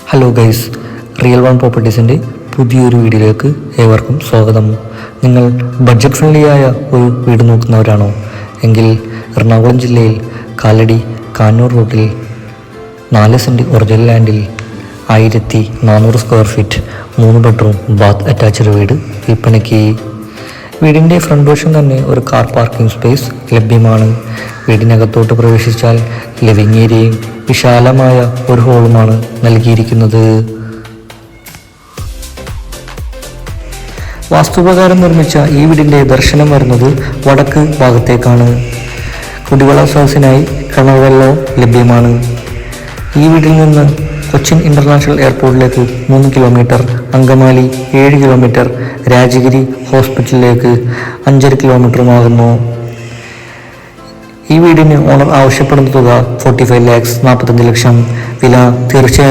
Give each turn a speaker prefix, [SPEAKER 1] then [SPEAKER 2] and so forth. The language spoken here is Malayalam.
[SPEAKER 1] ഹലോ ഗൈസ്, റിയൽ വൺ പ്രോപ്പർട്ടീസിൻ്റെ പുതിയൊരു വീഡിയോയിലേക്ക് ഏവർക്കും സ്വാഗതം. നിങ്ങൾ ബഡ്ജറ്റ് ഫ്രണ്ട്ലിയായ ഒരു വീട് നോക്കുന്നവരാണോ എങ്കിൽ എറണാകുളം ജില്ലയിൽ കാലടി കാനൂർ റൂട്ടിൽ 4 സെൻറ്റ് ഒറിജിനൽ ലാൻഡിൽ 1400 square feet 3 bedroom bath attached വീട് വിൽപ്പനയ്ക്ക്. വീടിൻ്റെ ഫ്രണ്ട് വശം തന്നെ ഒരു കാർ പാർക്കിംഗ് സ്പേസ് ലഭ്യമാണ്. വീടിനകത്തോട്ട് പ്രവേശിച്ചാൽ ലിവിംഗ് ഏരിയയും വിശാലമായ ഒരു ഹോളുമാണ് നൽകിയിരിക്കുന്നത്. വാസ്തുപ്രകാരം നിർമ്മിച്ച ഈ വീടിൻ്റെ ദർശനം വരുന്നത് വടക്ക് ഭാഗത്തേക്കാണ്. കുടിവെള്ള സ്രോതസ്സിനായി കിണർ വെള്ളവും ലഭ്യമാണ്. ഈ വീട്ടിൽ നിന്ന് കൊച്ചിൻ ഇൻ്റർനാഷണൽ എയർപോർട്ടിലേക്ക് 3 കിലോമീറ്റർ, അങ്കമാലി 7 കിലോമീറ്റർ, രാജഗിരി ഹോസ്പിറ്റലിലേക്ക് 5.5 കിലോമീറ്ററുമാകുന്നു. ഈ വീടിന് ഓണർ ആവശ്യപ്പെടുന്ന തുക 45 lakhs 45 ലക്ഷം. വില തീർച്ചയായും